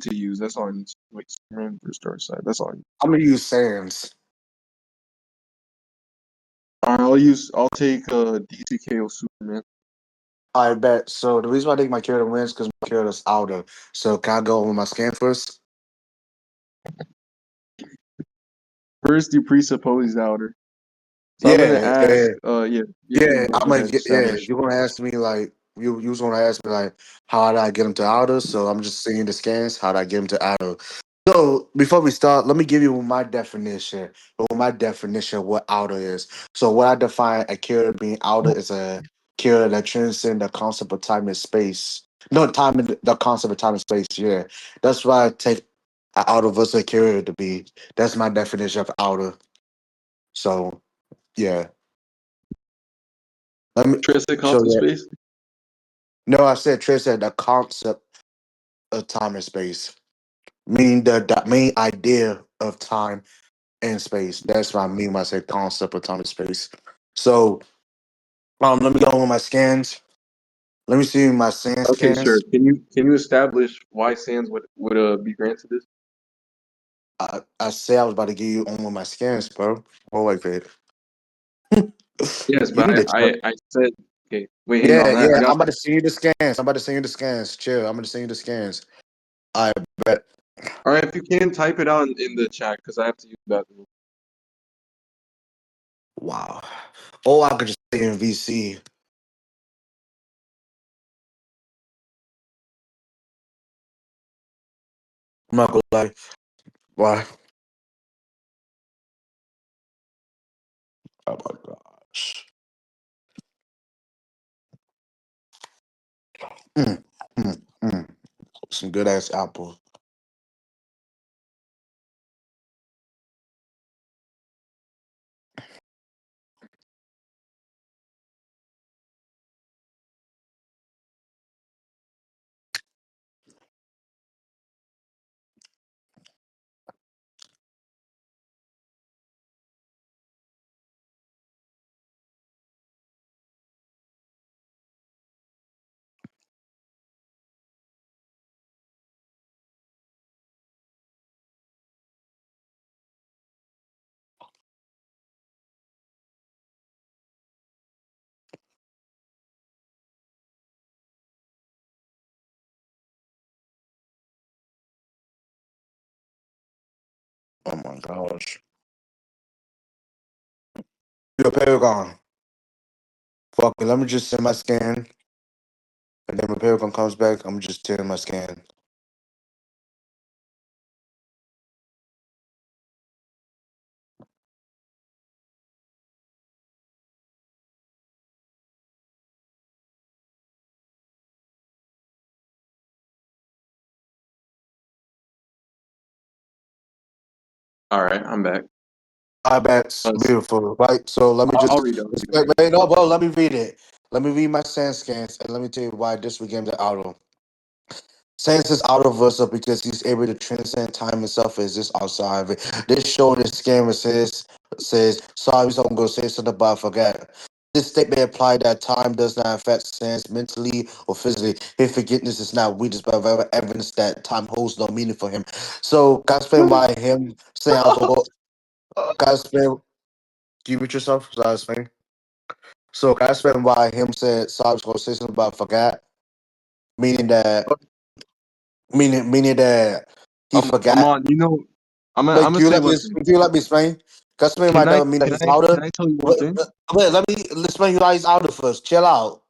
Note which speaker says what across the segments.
Speaker 1: to use. That's all I need. Wait, Superman versus Darkseid. That's all I need.
Speaker 2: I'm gonna use Sans.
Speaker 1: All right, I'll take DCKO Superman.
Speaker 2: I bet. So the reason why I think my character wins because my character's outer. So can I go over my scan first?
Speaker 1: First, you presuppose outer. So I'm gonna
Speaker 2: Yeah,
Speaker 1: ask. Yeah,
Speaker 2: yeah.
Speaker 1: go ahead.
Speaker 2: Yeah.
Speaker 1: Establish.
Speaker 2: You're gonna ask me like you was gonna ask me like how did I get him to outer? So I'm just seeing the scans. How did I get him to outer? So before we start, let me give you my definition. My definition of what outer is. So what I define a character being outer is a character that transcends the concept of time and space. No, time and the concept of time and space. Yeah, that's why I take an outer versus a character to be. That's my definition of outer. So yeah, let me.
Speaker 1: Tristan
Speaker 2: So
Speaker 1: Constant
Speaker 2: yeah,
Speaker 1: Space.
Speaker 2: no, I said transcend the concept of time and space, meaning the main idea of time and space. That's what I mean when I say concept of time and space. So let me go with my scans. Let me see my sand
Speaker 1: Okay, sure.
Speaker 2: scans.
Speaker 1: Can you establish why Sands would be granted this?
Speaker 2: I say I was about to give you on with my scans, bro. Oh wait, wait.
Speaker 1: Yes,
Speaker 2: You
Speaker 1: but
Speaker 2: need to
Speaker 1: I said okay. Wait, hang
Speaker 2: yeah,
Speaker 1: on. I
Speaker 2: yeah.
Speaker 1: got
Speaker 2: I'm about to send you the scans. I'm about to send you the scans. Chill. I'm about to send you the scans. I bet.
Speaker 1: all right. If you can type it out in the chat because I have to use the bathroom.
Speaker 2: Wow. Oh, I could just say in VC. I'm not gonna lie. Why? Oh my gosh. Mm, mm, mm. Some good ass apple. Oh my gosh. Yo, Paragon. Fuck it. Let me just send my scan. And then when Paragon comes back, I'm just sending my scan.
Speaker 1: All right, I'm back.
Speaker 2: I bet
Speaker 1: Let's.
Speaker 2: beautiful, right? So let me just
Speaker 1: I'll read it. I'll read it.
Speaker 2: wait, no, well, let me read it. Let me read my sand scans and let me tell you why this became the auto. Sans is out of us because he's able to transcend time and self exist outside of it. This show this scammer says sorry, so I'm gonna say something but I forgot. This statement implied that time does not affect Sans mentally or physically. His forgiveness is not weakness, but rather evidence that time holds no meaning for him. So, can I explain why him saying I was gonna go? Can I explain? Do you mute yourself? So I explain. So, can I explain why him said sorry, I was gonna say something but I forgot? Meaning that, meaning that he
Speaker 1: I'm
Speaker 2: forgot.
Speaker 1: on. I'm
Speaker 2: Wait,
Speaker 1: gonna say one thing.
Speaker 2: can you let me explain? Can I explain why
Speaker 1: Can
Speaker 2: that
Speaker 1: I
Speaker 2: doesn't mean that
Speaker 1: can
Speaker 2: he's
Speaker 1: I
Speaker 2: outer?
Speaker 1: can I tell you one
Speaker 2: Wait,
Speaker 1: thing?
Speaker 2: let me explain you why he's outer first. Chill out.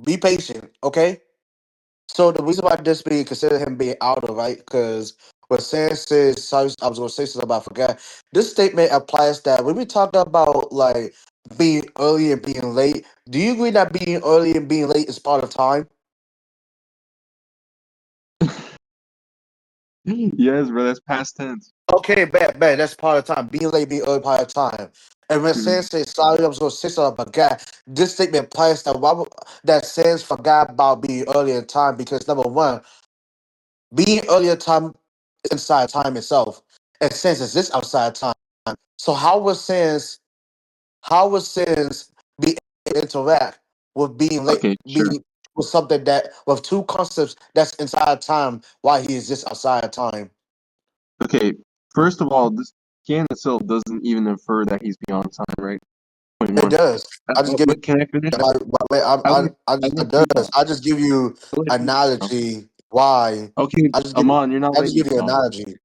Speaker 2: Be patient, okay? So the reason why this being consider him being outer, right? Because what Sam says, sorry, I was gonna say something about I forgot. This statement applies that when we talk about like being early and being late, do you agree that being early and being late is part of time?
Speaker 1: Yes, bro. That's past tense.
Speaker 2: Okay, bad. That's part of time. Being late, being early, part of time. And when
Speaker 1: Mm.
Speaker 2: Sans says sorry, I was going to say something about God. This statement implies that that Sans forgot about being early in time because number one, being early in time is inside time itself, and Sans exists outside time. So how was Sans be able to interact with being late?
Speaker 1: Okay, sure.
Speaker 2: with something that with two concepts that's inside time, why he exists outside of time.
Speaker 1: Okay, first of all, this can itself doesn't even infer that he's beyond time, right? Point
Speaker 2: It
Speaker 1: one.
Speaker 2: does. I just give you.
Speaker 1: But can I finish?
Speaker 2: Wait,
Speaker 1: I
Speaker 2: it
Speaker 1: let you
Speaker 2: does.
Speaker 1: talk.
Speaker 2: I just give you
Speaker 1: I let you talk.
Speaker 2: analogy. Why?
Speaker 1: Okay,
Speaker 2: I just give you.
Speaker 1: Amon, you're not
Speaker 2: I just
Speaker 1: letting me
Speaker 2: give you
Speaker 1: talk.
Speaker 2: analogy.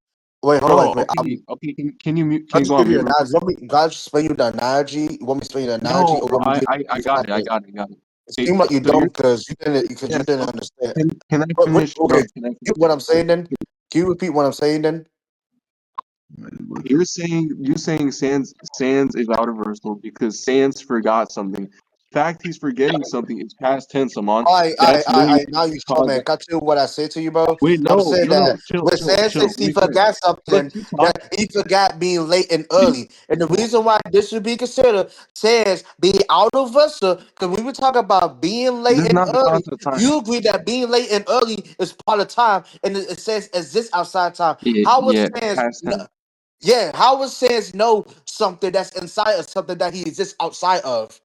Speaker 2: Wait, hold on,
Speaker 1: Bro,
Speaker 2: wait.
Speaker 1: okay, okay, can you mute,
Speaker 2: I
Speaker 1: can you
Speaker 2: just
Speaker 1: go on
Speaker 2: give you
Speaker 1: mute
Speaker 2: an
Speaker 1: real quick?
Speaker 2: analogy. God just explain you the analogy? You want me to explain the analogy,
Speaker 1: No,
Speaker 2: or
Speaker 1: bro,
Speaker 2: want me to give
Speaker 1: I
Speaker 2: you
Speaker 1: got it, I
Speaker 2: example?
Speaker 1: got it, I got it.
Speaker 2: It
Speaker 1: Okay,
Speaker 2: seems like you
Speaker 1: so
Speaker 2: don't because you
Speaker 1: yeah,
Speaker 2: didn't
Speaker 1: so
Speaker 2: understand.
Speaker 1: can I
Speaker 2: But
Speaker 1: finish, bro?
Speaker 2: okay,
Speaker 1: Can I
Speaker 2: you what I'm saying then? Can you repeat what I'm saying then?
Speaker 1: You're saying Sans is out of reversal because Sans forgot something. The fact he's forgetting something is past tense, Amon. That's literally
Speaker 2: Now you show,
Speaker 1: cause.
Speaker 2: man. Cut to what I said to you, bro.
Speaker 1: Wait,
Speaker 2: I'm
Speaker 1: no,
Speaker 2: saying
Speaker 1: no, no,
Speaker 2: that
Speaker 1: chill,
Speaker 2: when
Speaker 1: chill,
Speaker 2: Sam
Speaker 1: chill.
Speaker 2: says
Speaker 1: Let
Speaker 2: he
Speaker 1: me finish.
Speaker 2: forgot
Speaker 1: Let
Speaker 2: something,
Speaker 1: you talk.
Speaker 2: that he forgot being late and early. And the reason why this should be considered says being out of vessel, because we were talking about being late
Speaker 1: This is
Speaker 2: and
Speaker 1: not the
Speaker 2: early.
Speaker 1: concept of time.
Speaker 2: You agree that being late and early is part of time, and it says exists outside time. How was
Speaker 1: Yeah,
Speaker 2: Sans
Speaker 1: past tense.
Speaker 2: yeah, how was Sans know something that's inside of something that he exists outside of?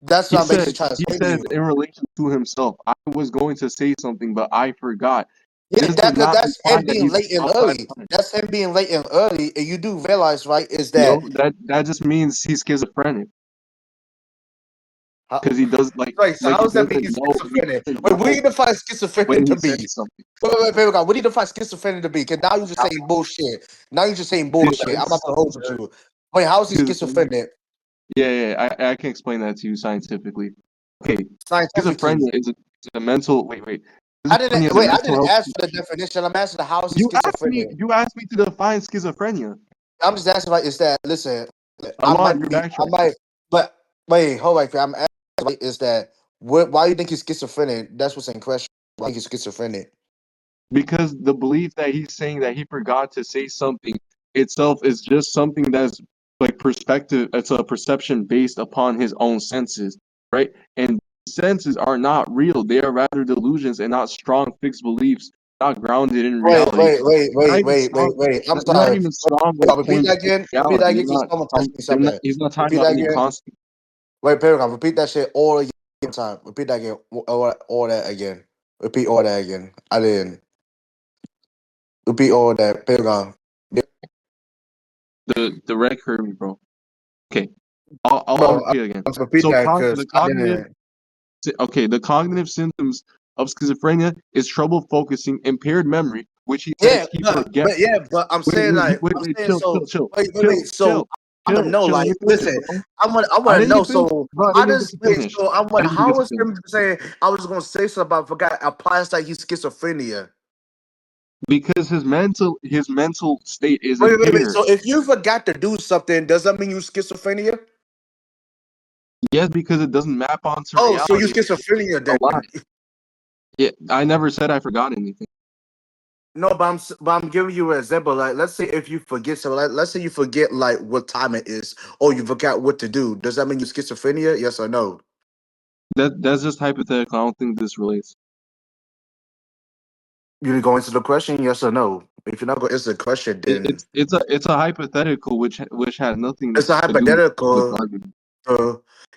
Speaker 2: That's
Speaker 1: He
Speaker 2: what I'm
Speaker 1: said
Speaker 2: basically trying to
Speaker 1: he
Speaker 2: say to
Speaker 1: said
Speaker 2: you.
Speaker 1: in relation to himself, I was going to say something, but I forgot.
Speaker 2: Yeah,
Speaker 1: This does not
Speaker 2: that's him
Speaker 1: imply that
Speaker 2: being
Speaker 1: he's
Speaker 2: late and
Speaker 1: outside
Speaker 2: early.
Speaker 1: of time.
Speaker 2: That's him being late and early, and you do realize, right? Is
Speaker 1: No,
Speaker 2: that
Speaker 1: that just means he's schizophrenic
Speaker 2: how,
Speaker 1: because he does
Speaker 2: right? So
Speaker 1: like
Speaker 2: how
Speaker 1: he
Speaker 2: does that make
Speaker 1: doesn't
Speaker 2: you
Speaker 1: know he
Speaker 2: schizophrenic?
Speaker 1: doesn't
Speaker 2: Wait, what do
Speaker 1: know
Speaker 2: you define
Speaker 1: when
Speaker 2: schizophrenic
Speaker 1: he
Speaker 2: to be?
Speaker 1: says something.
Speaker 2: Wait, what do you define schizophrenic to be? Because now you're just saying bullshit. Now you're just saying bullshit. I'm not gonna hold you to it. Wait, how is he
Speaker 1: Schizophrenia.
Speaker 2: schizophrenic
Speaker 1: I can explain that to you scientifically. Okay,
Speaker 2: scientifically?
Speaker 1: schizophrenia is a mental. Wait.
Speaker 2: I didn't
Speaker 1: Schizophrenia is a
Speaker 2: wait. I
Speaker 1: mental
Speaker 2: didn't
Speaker 1: health
Speaker 2: ask for the
Speaker 1: condition.
Speaker 2: definition. I'm asking how is he schizophrenic?
Speaker 1: You asked me to define schizophrenia.
Speaker 2: I'm just asking, like, is that listen?
Speaker 1: You're
Speaker 2: I
Speaker 1: backtracking.
Speaker 2: might, but wait, hold on. I'm asking, like, is that what? Why you think he's schizophrenic? That's what's in question. Why he's schizophrenic?
Speaker 1: Because the belief that he's saying that he forgot to say something itself is just something that's like perspective. It's a perception based upon his own senses, right? And senses are not real. They are rather delusions and not strong fixed beliefs, not grounded in reality. Not even strong.
Speaker 2: I'm
Speaker 1: They're not
Speaker 2: sorry.
Speaker 1: even strong like
Speaker 2: Repeat
Speaker 1: points
Speaker 2: that
Speaker 1: of
Speaker 2: again. Repeat that
Speaker 1: reality.
Speaker 2: again. Because someone text me
Speaker 1: They're not.
Speaker 2: something.
Speaker 1: He's not talking
Speaker 2: Repeat
Speaker 1: about
Speaker 2: that
Speaker 1: any
Speaker 2: again.
Speaker 1: concept.
Speaker 2: Wait, Paragon. Repeat that shit all again. Time. Repeat that again. All that again. Repeat all that again. I didn't repeat all that. Paragon.
Speaker 1: The red curve, bro. Okay, I'll
Speaker 2: Bro,
Speaker 1: repeat it again.
Speaker 2: repeat
Speaker 1: So
Speaker 2: that
Speaker 1: the
Speaker 2: because I
Speaker 1: cognitive
Speaker 2: didn't.
Speaker 1: the cognitive symptoms of schizophrenia is trouble focusing, impaired memory, which he
Speaker 2: Yeah,
Speaker 1: says he forgets.
Speaker 2: but I'm saying like I'm saying
Speaker 1: Chill,
Speaker 2: so.
Speaker 1: chill, chill,
Speaker 2: Wait. So I want to know,
Speaker 1: Let
Speaker 2: like,
Speaker 1: me finish it,
Speaker 2: listen,
Speaker 1: bro.
Speaker 2: I
Speaker 1: I
Speaker 2: want to
Speaker 1: didn't
Speaker 2: know.
Speaker 1: get to finish,
Speaker 2: So
Speaker 1: bro. I
Speaker 2: how
Speaker 1: didn't even get
Speaker 2: does
Speaker 1: to
Speaker 2: wait?
Speaker 1: finish.
Speaker 2: So I
Speaker 1: I
Speaker 2: want
Speaker 1: didn't even
Speaker 2: how
Speaker 1: get to
Speaker 2: is
Speaker 1: finish
Speaker 2: him saying I was going to say something, but I forgot applies that he's schizophrenia.
Speaker 1: because his mental state is impaired.
Speaker 2: So if you forgot to do something, does that mean you schizophrenia?
Speaker 1: Yes, because it doesn't map onto
Speaker 2: Oh, so you
Speaker 1: reality.
Speaker 2: schizophrenia
Speaker 1: A
Speaker 2: then?
Speaker 1: lot. Yeah, I never said I forgot anything.
Speaker 2: No, but I'm giving you an example. Like, let's say if you forget, so let's say you forget like what time it is, or you forgot what to do. Does that mean you schizophrenia? Yes or no?
Speaker 1: That's just hypothetical. I don't think this relates.
Speaker 2: You need to go into the question, yes or no? If you're not going to answer the question, then
Speaker 1: It's a hypothetical which has nothing
Speaker 2: it's a
Speaker 1: to do with
Speaker 2: hypothetical.
Speaker 1: argument.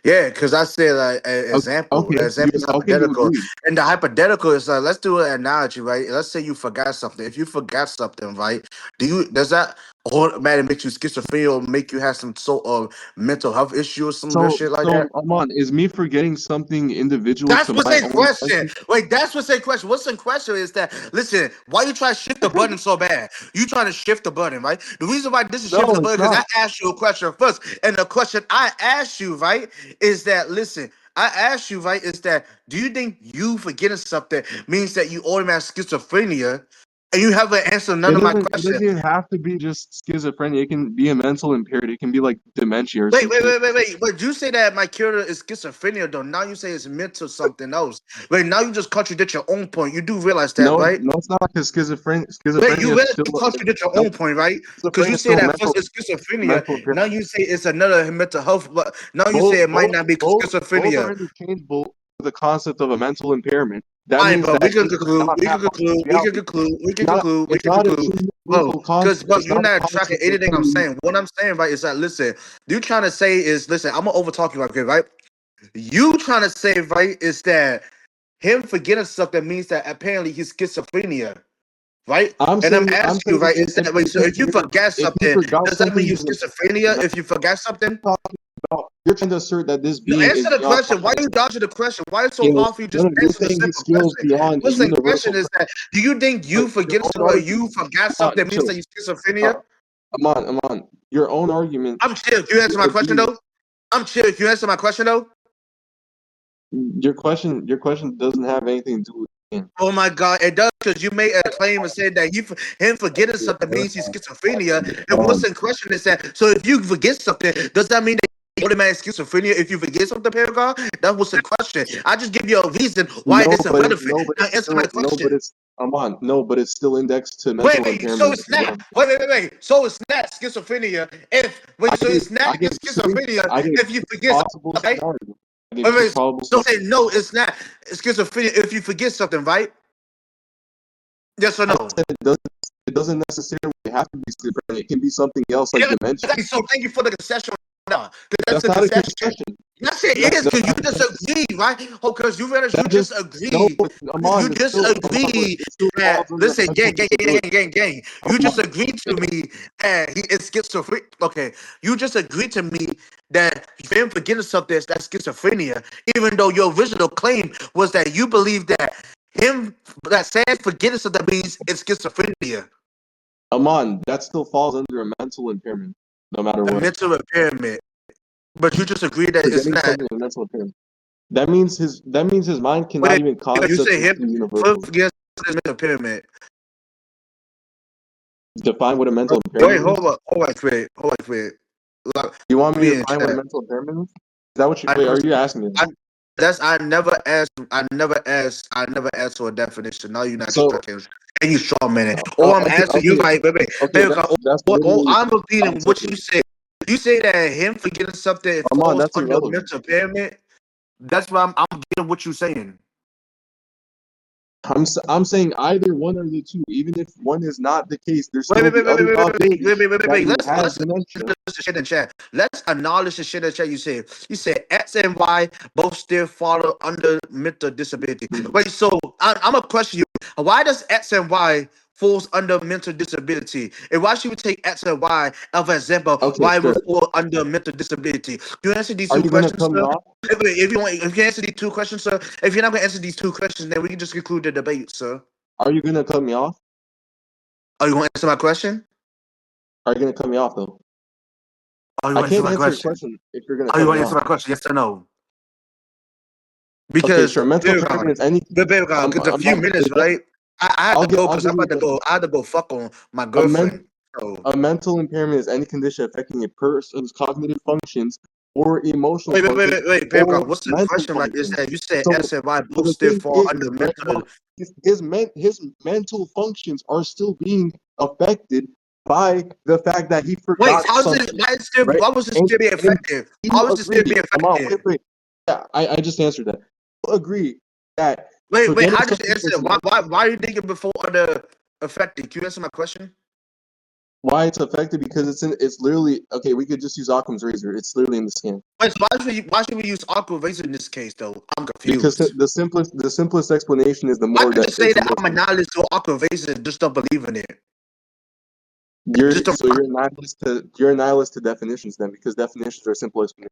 Speaker 2: Yeah, because I said like an example. An example is
Speaker 1: You
Speaker 2: hypothetical,
Speaker 1: agree.
Speaker 2: and the hypothetical is like let's do an analogy, right? Let's say you forgot something. If you forgot something, right? Does that automatically make you schizophrenia or make you have some sort of mental health issue or some good shit like that?
Speaker 1: Amon, is me forgetting something individual
Speaker 2: That's
Speaker 1: to
Speaker 2: what's
Speaker 1: my
Speaker 2: in
Speaker 1: own
Speaker 2: question.
Speaker 1: senses?
Speaker 2: Wait, that's what's in question. What's in question is that listen, why you try to shift the button so bad? You trying to shift the button, right? The reason why this is shifting
Speaker 1: No,
Speaker 2: the
Speaker 1: it's
Speaker 2: button because
Speaker 1: not.
Speaker 2: I asked you a question first, and the question I asked you, right, is that listen. I asked you, right, is that do you think you forgetting something means that you automatic schizophrenia, and you haven't answered none of my
Speaker 1: It
Speaker 2: questions?
Speaker 1: doesn't even have to be just schizophrenia. It can be a mental impaired. It can be like dementia or some shit.
Speaker 2: But you say that my cure is schizophrenia, though. Now you say it's mental something else. Wait, now you just contradict your own point. You do realize that,
Speaker 1: No,
Speaker 2: right?
Speaker 1: no, it's not because
Speaker 2: Wait,
Speaker 1: schizophrenia
Speaker 2: you
Speaker 1: is
Speaker 2: really
Speaker 1: still
Speaker 2: do contradict your
Speaker 1: no,
Speaker 2: own point, right? Because
Speaker 1: schizophrenia
Speaker 2: you
Speaker 1: is
Speaker 2: say
Speaker 1: still
Speaker 2: that first it's schizophrenia.
Speaker 1: mental
Speaker 2: Now
Speaker 1: impairment.
Speaker 2: you say it's another mental health, but now you say it might not be
Speaker 1: Both
Speaker 2: schizophrenia.
Speaker 1: are interchangeable with the concept of a mental impairment. That
Speaker 2: All right,
Speaker 1: means
Speaker 2: but
Speaker 1: that
Speaker 2: we can
Speaker 1: it does
Speaker 2: conclude.
Speaker 1: not map onto reality.
Speaker 2: We
Speaker 1: It's
Speaker 2: can
Speaker 1: not a
Speaker 2: conclude. Bro,
Speaker 1: changeable
Speaker 2: because
Speaker 1: concept.
Speaker 2: but
Speaker 1: It's
Speaker 2: you're
Speaker 1: not a
Speaker 2: not tracking
Speaker 1: concept that
Speaker 2: anything
Speaker 1: can
Speaker 2: I'm
Speaker 1: be
Speaker 2: saying. What I'm saying, right, is that listen, you trying to say is listen, I'm gonna overtalk you right here, right? You trying to say, right, is that him forgetting something means that apparently he's schizophrenia, right?
Speaker 1: I'm
Speaker 2: And I'm
Speaker 1: saying, I'm
Speaker 2: asking you,
Speaker 1: saying,
Speaker 2: right? Is that wait? So if you forget
Speaker 1: if he
Speaker 2: something,
Speaker 1: forgot
Speaker 2: does that mean
Speaker 1: something,
Speaker 2: you
Speaker 1: he's a,
Speaker 2: schizophrenia?
Speaker 1: that's
Speaker 2: If you forget something,
Speaker 1: what I'm talking about. You're trying to assert that this
Speaker 2: no,
Speaker 1: being
Speaker 2: answer
Speaker 1: is
Speaker 2: the
Speaker 1: beyond
Speaker 2: question. Why are you dodging the question? Why is it so
Speaker 1: scales.
Speaker 2: hard for you to
Speaker 1: No,
Speaker 2: just
Speaker 1: no, you're
Speaker 2: answer the
Speaker 1: saying he
Speaker 2: simple
Speaker 1: scales
Speaker 2: question?
Speaker 1: beyond the
Speaker 2: Listen, question
Speaker 1: universal.
Speaker 2: is that do you think
Speaker 1: But
Speaker 2: you
Speaker 1: your
Speaker 2: forget
Speaker 1: own
Speaker 2: or
Speaker 1: argument,
Speaker 2: you forgot
Speaker 1: come on,
Speaker 2: something means
Speaker 1: chill.
Speaker 2: that you schizophrenia?
Speaker 1: I'm on. Your own argument
Speaker 2: I'm chill. Can you answer my question
Speaker 1: agrees.
Speaker 2: though? I'm chill. Can you answer my question though?
Speaker 1: Your question doesn't have anything to do with him.
Speaker 2: Oh my God, it does because you made a claim and said that him forgetting something means he's schizophrenia. And what's in question is that so if you forget something, does that mean that you automatic schizophrenia if you forget something, Paragon? That was the question. I just give you a reason why
Speaker 1: No,
Speaker 2: it's
Speaker 1: but
Speaker 2: irrelevant. Now
Speaker 1: it's
Speaker 2: answer my
Speaker 1: still no, but
Speaker 2: question.
Speaker 1: it's I'm on. No, but it's still indexed to
Speaker 2: Wait,
Speaker 1: mental
Speaker 2: wait, so
Speaker 1: impairment
Speaker 2: it's
Speaker 1: as
Speaker 2: not.
Speaker 1: well.
Speaker 2: Wait. So it's not schizophrenia. If wait, so it's not
Speaker 1: I gave two
Speaker 2: schizophrenia
Speaker 1: I gave
Speaker 2: if you
Speaker 1: two
Speaker 2: forget
Speaker 1: possible
Speaker 2: something, right?
Speaker 1: scenarios. I gave two
Speaker 2: Wait.
Speaker 1: probable
Speaker 2: So say
Speaker 1: scenarios.
Speaker 2: no, it's not schizophrenia if you forget something, right? Yes or
Speaker 1: I
Speaker 2: no?
Speaker 1: said it doesn't necessarily have to be schizophrenia. It can be something else like
Speaker 2: Yeah,
Speaker 1: dementia.
Speaker 2: so thank you for the concession. Nah, because that's
Speaker 1: That's
Speaker 2: the
Speaker 1: not a
Speaker 2: concession.
Speaker 1: concession.
Speaker 2: Yes, it is
Speaker 1: That's
Speaker 2: because you
Speaker 1: not a concession.
Speaker 2: disagreed, right? Oh, because you realize you
Speaker 1: That just
Speaker 2: just
Speaker 1: no,
Speaker 2: agreed.
Speaker 1: Amon,
Speaker 2: You
Speaker 1: it's
Speaker 2: just
Speaker 1: still Amon, but
Speaker 2: agreed
Speaker 1: it still
Speaker 2: that
Speaker 1: falls under
Speaker 2: listen,
Speaker 1: mental disability.
Speaker 2: gang. You just
Speaker 1: Amon,
Speaker 2: agreed to me that he is schizophrenic. Okay, you just agreed to me that him forgetting something is that's schizophrenia, even though your original claim was that you believe that him that saying forgetting something means it's schizophrenia,
Speaker 1: Amon, that still falls under a mental impairment, no matter
Speaker 2: a
Speaker 1: what.
Speaker 2: mental impairment. But you just agreed that it's
Speaker 1: Forgetting
Speaker 2: not.
Speaker 1: something is a mental impairment. That means his mind cannot
Speaker 2: Wait,
Speaker 1: even
Speaker 2: you
Speaker 1: concept
Speaker 2: say him
Speaker 1: something universal.
Speaker 2: forget his mental impairment.
Speaker 1: Define what a mental
Speaker 2: Wait,
Speaker 1: impairment is.
Speaker 2: hold on, quick. Look,
Speaker 1: You want me to
Speaker 2: me in
Speaker 1: define what a
Speaker 2: chat.
Speaker 1: mental impairment is? Is that what you
Speaker 2: I
Speaker 1: wait?
Speaker 2: never,
Speaker 1: Are you asking me?
Speaker 2: I I never asked for a definition. Now you're not
Speaker 1: So,
Speaker 2: tracking, and you straw man it. All I'm
Speaker 1: okay,
Speaker 2: asking you,
Speaker 1: okay,
Speaker 2: wait.
Speaker 1: okay.
Speaker 2: Hey,
Speaker 1: That's
Speaker 2: all
Speaker 1: literally.
Speaker 2: I'm
Speaker 1: I'm
Speaker 2: repeating what
Speaker 1: saying,
Speaker 2: you said. You say that him forgetting something
Speaker 1: Amon,
Speaker 2: falls
Speaker 1: that's
Speaker 2: under
Speaker 1: irrelevant.
Speaker 2: mental impairment. That's why I'm getting what you're saying.
Speaker 1: I'm saying either one or the two. Even if one is not the case, there's
Speaker 2: Wait,
Speaker 1: still
Speaker 2: wait,
Speaker 1: the
Speaker 2: wait, wait,
Speaker 1: other
Speaker 2: wait, wait, wait,
Speaker 1: possibility
Speaker 2: wait, wait, wait, wait,
Speaker 1: that
Speaker 2: wait.
Speaker 1: he
Speaker 2: Let's
Speaker 1: has dementia.
Speaker 2: the shit in chat. Let's acknowledge the shit in chat. You said X and Y both still fall under mental disability. Wait, so I'm gonna question you. Why does X and Y falls under mental disability? And why should we take X and Y as an example?
Speaker 1: Okay,
Speaker 2: Why it
Speaker 1: sure.
Speaker 2: would fall under mental disability? You answer these
Speaker 1: Are
Speaker 2: two
Speaker 1: you gonna
Speaker 2: questions,
Speaker 1: cut me
Speaker 2: sir.
Speaker 1: off?
Speaker 2: If you want, if you answer these two questions, sir. If you're not gonna answer these two questions, then we can just conclude the debate, sir.
Speaker 1: Are you gonna cut me off?
Speaker 2: Are you gonna answer my question?
Speaker 1: Are you gonna cut me off though?
Speaker 2: Are you
Speaker 1: I
Speaker 2: gonna answer
Speaker 1: can't
Speaker 2: my
Speaker 1: answer your
Speaker 2: question?
Speaker 1: question if you're gonna
Speaker 2: Are you
Speaker 1: cut
Speaker 2: going
Speaker 1: me
Speaker 2: to answer
Speaker 1: off.
Speaker 2: my question? Yes or no?
Speaker 1: Okay,
Speaker 2: Because
Speaker 1: sure. Mental impairment
Speaker 2: Paragon,
Speaker 1: is any.
Speaker 2: Because a few minutes, right? I had to go
Speaker 1: I'll
Speaker 2: because
Speaker 1: give
Speaker 2: I'm
Speaker 1: you
Speaker 2: about
Speaker 1: a
Speaker 2: to go.
Speaker 1: definition.
Speaker 2: I had to go fuck on my
Speaker 1: A, men,
Speaker 2: girlfriend. So
Speaker 1: a mental impairment is any condition affecting a person's cognitive functions or emotional functions
Speaker 2: Paragon.
Speaker 1: or
Speaker 2: What's the
Speaker 1: mental
Speaker 2: question? Right? Is
Speaker 1: functions.
Speaker 2: that you said
Speaker 1: So,
Speaker 2: S and Y
Speaker 1: so
Speaker 2: both
Speaker 1: the
Speaker 2: still
Speaker 1: thing
Speaker 2: fall
Speaker 1: is,
Speaker 2: under
Speaker 1: right, come
Speaker 2: mental?
Speaker 1: on, his mental functions are still being affected by the fact that he
Speaker 2: Wait,
Speaker 1: forgot
Speaker 2: how's it?
Speaker 1: something,
Speaker 2: Why
Speaker 1: right?
Speaker 2: was it still being
Speaker 1: And
Speaker 2: effective? Why
Speaker 1: you
Speaker 2: was it still
Speaker 1: agree,
Speaker 2: being
Speaker 1: Amal,
Speaker 2: effective?
Speaker 1: wait. Yeah, I just answered that. You agree that
Speaker 2: Wait.
Speaker 1: forgetting
Speaker 2: How did you
Speaker 1: something
Speaker 2: answer
Speaker 1: is
Speaker 2: that? Why are you thinking before under affected? Can you answer my question?
Speaker 1: why it's affected because it's literally okay. We could just use Occam's razor. It's literally in the skin
Speaker 2: Wait, so why should we use aqua razor in this case though? I'm
Speaker 1: because
Speaker 2: confused.
Speaker 1: the simplest explanation is the
Speaker 2: Why
Speaker 1: more
Speaker 2: don't you
Speaker 1: that
Speaker 2: just say
Speaker 1: it's the
Speaker 2: that
Speaker 1: more
Speaker 2: I'm a nihilist to aqua razor and just don't believe in it?
Speaker 1: you're
Speaker 2: Just don't
Speaker 1: so you're a nihilist to definitions then because definitions are simple explanations.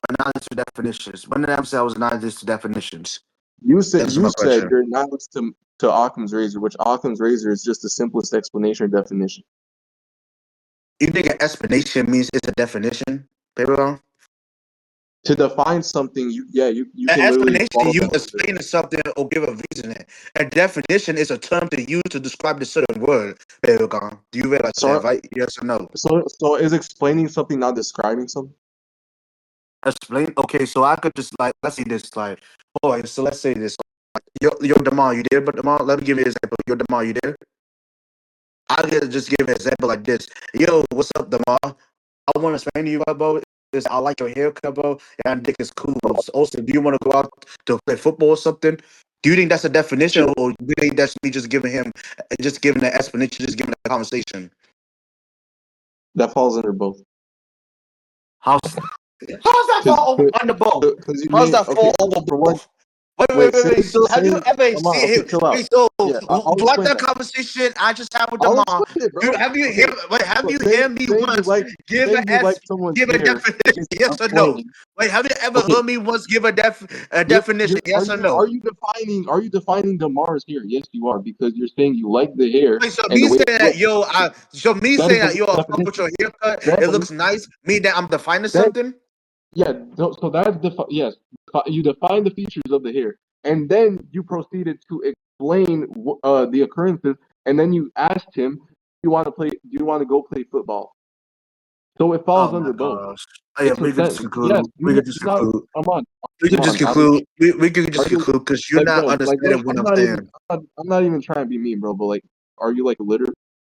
Speaker 2: analysis to definitions. When did I say I was analysis to definitions?
Speaker 1: You said
Speaker 2: Answer
Speaker 1: you
Speaker 2: my
Speaker 1: said
Speaker 2: question.
Speaker 1: you're a nihilist to Occam's razor, which Occam's razor is just the simplest explanation or definition.
Speaker 2: You think an explanation means it's a definition, Pedro?
Speaker 1: To define something, you
Speaker 2: An
Speaker 1: can literally
Speaker 2: explanation,
Speaker 1: follow
Speaker 2: you
Speaker 1: that under.
Speaker 2: explain something or give a reasoning. A definition is a term to use to describe the certain word, Pedro. Do you realize that,
Speaker 1: So
Speaker 2: right? Yes or no?
Speaker 1: so is explaining something not describing something?
Speaker 2: Explain. Okay, so I could just like let's see this like, boy. So let's say this. Yo, Demar, you there? But Demar, let me give you an example. Yo, Demar, you there? I could just give an example like this. Yo, what's up, Demar? I want to explain to you, bro. Is I like your haircut, bro, and I think it's cool. So also, do you want to go out to play football or something? Do you think that's a definition,
Speaker 1: Sure,
Speaker 2: or do you think that's me just giving an explanation, just giving a conversation?
Speaker 1: that falls under both.
Speaker 2: How's that
Speaker 1: Because
Speaker 2: fall over on the boat?
Speaker 1: you
Speaker 2: How's
Speaker 1: made
Speaker 2: that
Speaker 1: okay
Speaker 2: fall over
Speaker 1: for one.
Speaker 2: both?
Speaker 1: Wait,
Speaker 2: Wait. So have you ever
Speaker 1: come on,
Speaker 2: seen
Speaker 1: okay,
Speaker 2: him?
Speaker 1: chill out.
Speaker 2: Wait, so
Speaker 1: Yeah, I'll
Speaker 2: throughout
Speaker 1: explain
Speaker 2: that
Speaker 1: that.
Speaker 2: conversation I just had with the
Speaker 1: I'll
Speaker 2: mom,
Speaker 1: explain it, bro.
Speaker 2: have you
Speaker 1: Okay,
Speaker 2: hear? Wait, have
Speaker 1: so
Speaker 2: you heard me once give
Speaker 1: saying
Speaker 2: a
Speaker 1: you like someone's
Speaker 2: give a
Speaker 1: hair
Speaker 2: definition?
Speaker 1: is
Speaker 2: Yes
Speaker 1: a
Speaker 2: or no?
Speaker 1: claim.
Speaker 2: Wait, have you ever
Speaker 1: Okay,
Speaker 2: heard me once give a definition? Yes or no?
Speaker 1: are you defining Damar's hair? Yes, you are, because you're saying you like the hair
Speaker 2: Wait, so
Speaker 1: and
Speaker 2: me
Speaker 1: the way
Speaker 2: saying
Speaker 1: it
Speaker 2: that
Speaker 1: looks.
Speaker 2: me
Speaker 1: That is
Speaker 2: saying
Speaker 1: the
Speaker 2: that
Speaker 1: legal
Speaker 2: I fuck with
Speaker 1: definition.
Speaker 2: your haircut, it
Speaker 1: Then
Speaker 2: looks nice. Me that I'm defining
Speaker 1: then
Speaker 2: something.
Speaker 1: yeah, so that's yes, you define the features of the hair, and then you proceeded to explain the occurrences, and then you asked him, Do you want to go play football?" So it falls
Speaker 2: Oh my
Speaker 1: under both.
Speaker 2: gosh. Oh, yeah,
Speaker 1: It's a
Speaker 2: we could just
Speaker 1: sentence. Yes,
Speaker 2: conclude.
Speaker 1: you
Speaker 2: We
Speaker 1: know,
Speaker 2: could just
Speaker 1: you're not.
Speaker 2: conclude.
Speaker 1: Come on,
Speaker 2: We
Speaker 1: come
Speaker 2: could just
Speaker 1: on.
Speaker 2: conclude. We could
Speaker 1: Are
Speaker 2: just
Speaker 1: you
Speaker 2: conclude because you're
Speaker 1: like,
Speaker 2: not
Speaker 1: bro? Like, bro,
Speaker 2: understanding what
Speaker 1: I'm
Speaker 2: I'm
Speaker 1: not even.
Speaker 2: saying.
Speaker 1: I'm not even trying to be mean, bro. But like, are you like literally